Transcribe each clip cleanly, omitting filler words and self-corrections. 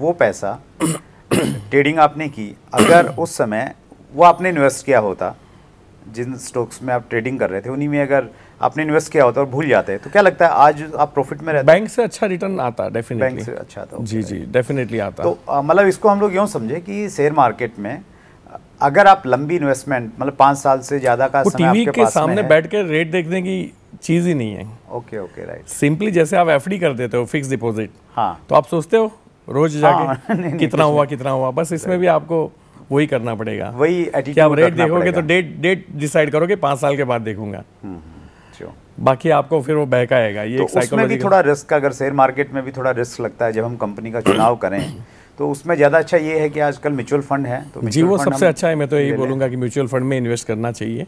वो पैसा ट्रेडिंग आपने की, अगर उस समय वो आपने इन्वेस्ट किया होता, जिन स्टॉक्स में आप ट्रेडिंग कर रहे थे उन्हीं में अगर आपने इन्वेस्ट किया होता और भूल जाते तो क्या लगता है आज आप प्रॉफिट में रहते? बैंक से अच्छा रिटर्न आता डेफिनेटली। बैंक से अच्छा था। जी जी, डेफिनेटली आता। तो मतलब इसको हम लोग यूँ समझे कि शेयर मार्केट में अगर आप लंबी इन्वेस्टमेंट मतलब 5 साल से ज़्यादा का समय आपके टीवी के पास सामने में बैठ के रेट देखने की चीज़ ही नहीं है। Okay okay right. सिंपली जैसे आप एफडी कर देते हो, फिक्स डिपॉजिट, हाँ, तो आप सोचते हो रोज जाके नहीं, कितना हुआ कितना हुआ, बस इसमें भी आपको वही करना पड़ेगा। वही कि आप रेट देखोगे तो डेट डिसाइड करोगे 5 साल के बाद देखूंगा, बाकी आपको फिर वो बहकाएगा। ये तो एक साइकोलॉजिकल, उसमें भी थोड़ा रिस्क, अगर शेयर मार्केट में भी थोड़ा रिस्क लगता है जब हम कंपनी का चुनाव करें तो उसमें ज़्यादा अच्छा ये है कि आजकल म्यूचुअल फंड है तो जी वो सबसे अच्छा है। मैं तो यही बोलूँगा कि म्यूचुअल फंड में इन्वेस्ट करना चाहिए।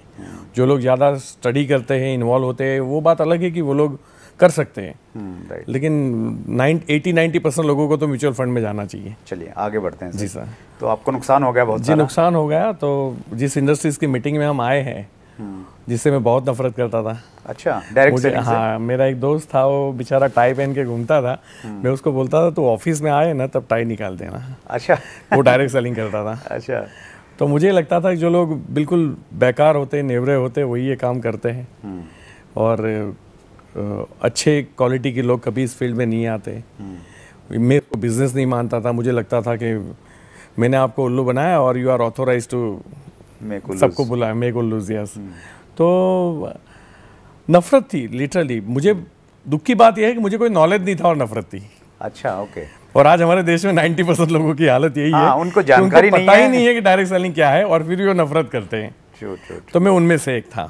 जो लोग ज़्यादा स्टडी करते हैं, इन्वॉल्व होते हैं, वो बात अलग है कि वो लोग कर सकते हैं, लेकिन 80-90% लोगों को तो म्यूचुअल फंड में जाना चाहिए। चलिए आगे बढ़ते हैं। जी सर। तो आपको नुकसान हो गया बहुत? जी नुकसान हो गया। तो जिस इंडस्ट्रीज़ की मीटिंग में हम आए हैं, जिससे मैं बहुत नफरत करता था। अच्छा, डायरेक्ट सेलिंग से? हाँ, मेरा एक दोस्त था, वो बेचारा टाई पहन के घूमता था। मैं उसको बोलता था तो ऑफिस में आए ना तब टाई निकाल देना। अच्छा। वो डायरेक्ट सेलिंग करता था। अच्छा। तो मुझे लगता था कि जो लोग बिल्कुल बेकार होते, नेवरे होते, वही ये काम करते हैं, और अच्छे क्वालिटी के लोग कभी इस फील्ड में नहीं आते। मैं तो बिजनेस नहीं मानता था, मुझे लगता था कि मैंने आपको उल्लू बनाया और यू आर ऑथोराइज टू सबको बुलाया, मेक उल्लू। यस। तो नफरत थी लिटरली। मुझे दुख की बात यह है कि मुझे कोई नॉलेज नहीं था और नफरत थी। अच्छा, ओके। और आज हमारे देश में 90% लोगों की हालत यही है, उनको जानकारी उनको पता ही नहीं है कि डायरेक्ट सेलिंग क्या है, और फिर वो नफरत करते हैं। तो मैं उनमें से एक था।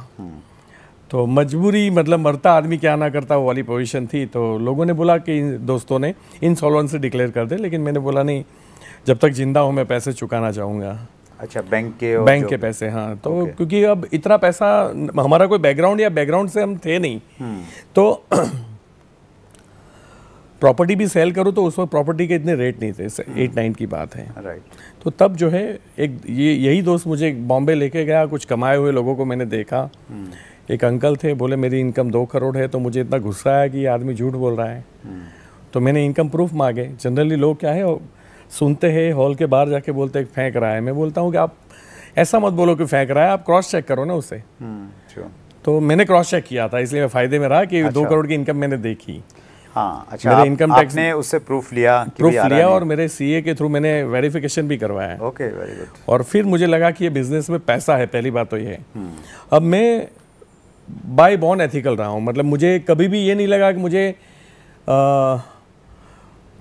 तो मजबूरी, मतलब मरता आदमी क्या ना करता, वो वाली पोजीशन थी। तो लोगों ने बोला कि दोस्तों ने इंसॉल्वेंसी डिक्लेयर कर दे, लेकिन मैंने बोला नहीं, जब तक जिंदा हूँ मैं पैसे चुकाना चाहूँगा। अच्छा, बैंक के पैसे? हाँ। तो क्योंकि अब इतना पैसा, हमारा कोई बैकग्राउंड से हम थे नहीं, तो प्रॉपर्टी भी सेल करो तो उस वक्त प्रॉपर्टी के इतने रेट नहीं थे, 8-9 की बात है। राइट। तो तब जो है एक यही दोस्त मुझे बॉम्बे लेके गया, कुछ कमाए हुए लोगों को मैंने देखा। एक अंकल थे, बोले मेरी इनकम 2 करोड़ है। तो मुझे इतना गुस्सा आया कि ये आदमी झूठ बोल रहा है। तो मैंने इनकम प्रूफ मांगे। जनरली लोग क्या है, सुनते हैं, हॉल के बाहर जाके बोलते हैं फेंक रहा है। मैं बोलता हूँ कि आप ऐसा मत बोलो कि फेंक रहा है, आप क्रॉस चेक करो ना उससे। तो मैंने क्रॉस चेक किया था, इसलिए मैं फायदे में रहा कि 2 करोड़ की इनकम मैंने देखी। हाँ, अच्छा। मेरे इनकम टैक्स ने उससे प्रूफ लिया और मेरे सीए के थ्रू मैंने वेरिफिकेशन भी करवाया। Okay, very good. और फिर मुझे लगा कि ये बिजनेस में पैसा है, पहली बात तो ये है। अब मैं बाय बॉर्न एथिकल रहा हूँ, मतलब मुझे कभी भी ये नहीं लगा कि मुझे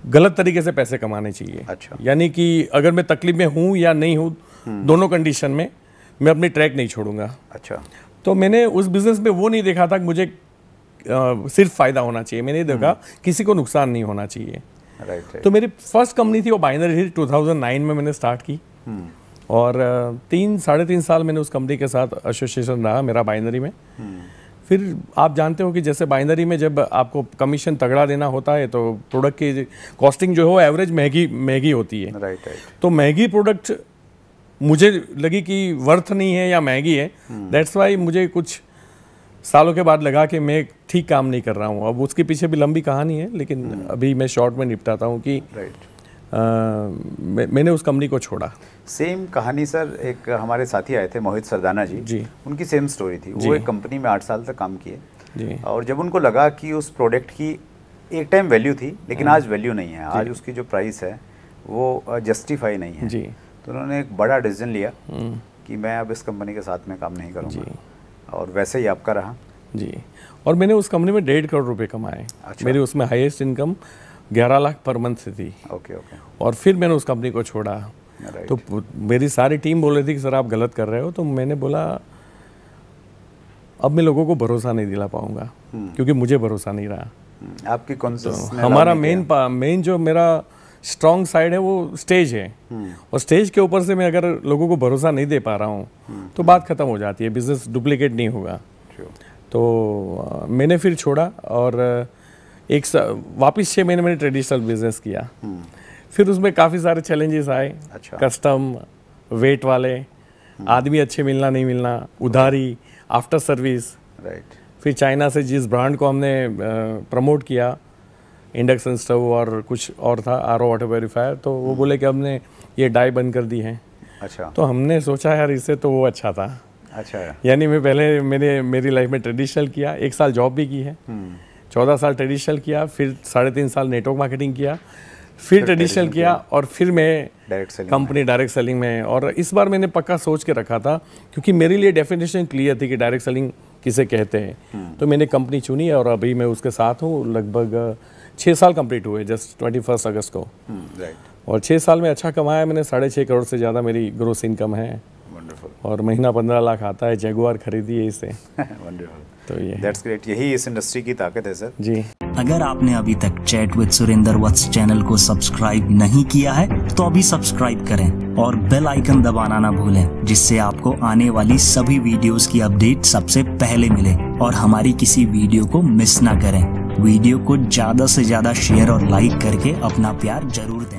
गलत तरीके से पैसे कमाने चाहिए। अच्छा। यानी कि अगर मैं तकलीफ में हूँ या नहीं हूँ, दोनों कंडीशन में मैं अपनी ट्रैक नहीं छोड़ूंगा। अच्छा। तो मैंने उस बिजनेस में वो नहीं देखा था कि मुझे सिर्फ फायदा होना चाहिए, मैंने देखा किसी को नुकसान नहीं होना चाहिए। राइट। तो मेरी फर्स्ट कंपनी थी वो बाइनरी थी, 2009 में मैंने स्टार्ट की। और 3-3.5 साल मैंने उस कंपनी के साथ एसोसिएशन रहा मेरा बाइनरी में। फिर आप जानते हो कि जैसे बाइनरी में जब आपको कमीशन तगड़ा देना होता है तो प्रोडक्ट की कॉस्टिंग जो है वो एवरेज महंगी होती है। राइट। तो महंगी प्रोडक्ट मुझे लगी कि वर्थ नहीं है या महंगी है, दैट्स वाई मुझे कुछ सालों के बाद लगा कि मैं ठीक काम नहीं कर रहा हूँ। अब उसके पीछे भी लंबी कहानी है, लेकिन अभी मैं शॉर्ट में निपटाता हूँ कि मैंने उस कंपनी को छोड़ा। सेम कहानी सर, एक हमारे साथी आए थे मोहित सरदाना जी, उनकी सेम स्टोरी थी। वो एक कंपनी में 8 साल तक काम किए जी। और जब उनको लगा कि उस प्रोडक्ट की एक टाइम वैल्यू थी, लेकिन आज वैल्यू नहीं है, आज उसकी जो प्राइस है वो जस्टिफाई नहीं है जी। तो उन्होंने एक बड़ा डिसीजन लिया कि मैं अब इस कंपनी के साथ में काम नहीं करूँगा, और वैसे ही आपका रहा जी। और मैंने उस कंपनी में 1.5 करोड़ रुपए कमाए। अच्छा। मेरी उसमें highest income 11 lakh per month से थी। ओके। और फिर मैंने उस कंपनी को छोड़ा। तो मेरी सारी टीम बोल रही थी कि सर आप गलत कर रहे हो। तो मैंने बोला अब मैं लोगों को भरोसा नहीं दिला पाऊंगा, क्योंकि मुझे भरोसा नहीं रहा। आपकी कौन सा? हमारा मेन जो मेरा स्ट्रॉन्ग साइड है वो स्टेज है, और स्टेज के ऊपर से मैं अगर लोगों को भरोसा नहीं दे पा रहा हूँ तो बात खत्म हो जाती है, बिजनेस डुप्लीकेट नहीं होगा। तो मैंने फिर छोड़ा और वापस 6 महीने मैंने ट्रेडिशनल बिजनेस किया। फिर उसमें काफ़ी सारे चैलेंजेस आए। अच्छा। कस्टम, वेट वाले आदमी अच्छे मिलना नहीं मिलना, उधारी, आफ्टर सर्विस। राइट। फिर चाइना से जिस ब्रांड को हमने प्रमोट किया इंडक्शन स्टोव और कुछ और था, आरओ वाटर प्योरीफायर। तो वो बोले कि हमने ये डाई बंद कर दी है। अच्छा। तो हमने सोचा यार इससे तो वो अच्छा था। अच्छा। यानी मैं पहले मेरी लाइफ में ट्रेडिशनल किया, 1 साल जॉब भी की है, 14 साल ट्रेडिशनल किया, फिर 3.5 साल नेटवर्क मार्केटिंग किया, फिर ट्रेडिशनल किया और फिर मैं कंपनी डायरेक्ट सेलिंग में। और इस बार मैंने पक्का सोच के रखा था, क्योंकि मेरे लिए डेफिनेशन क्लियर थी कि डायरेक्ट सेलिंग किसे कहते हैं। तो मैंने कंपनी चुनी और अभी मैं उसके साथ हूँ। लगभग 6 साल कंप्लीट हुए जस्ट 21 अगस्त को। और 6 साल में अच्छा कमाया मैंने, 6.5 करोड़ से ज़्यादा मेरी ग्रोस इनकम है। और महीना 15 लाख आता है। जगुआर खरीदी है इससे। तो ये दैट्स ग्रेट, यही इस इंडस्ट्री की ताकत है सर जी। अगर आपने अभी तक chat with Surendra Vats channel को सब्सक्राइब नहीं किया है तो अभी सब्सक्राइब करें और बेल आइकन दबाना ना भूलें, जिससे आपको आने वाली सभी वीडियोस की अपडेट सबसे पहले मिले और हमारी किसी वीडियो को मिस ना करें। वीडियो को ज्यादा से ज्यादा शेयर और लाइक करके अपना प्यार जरूर दें।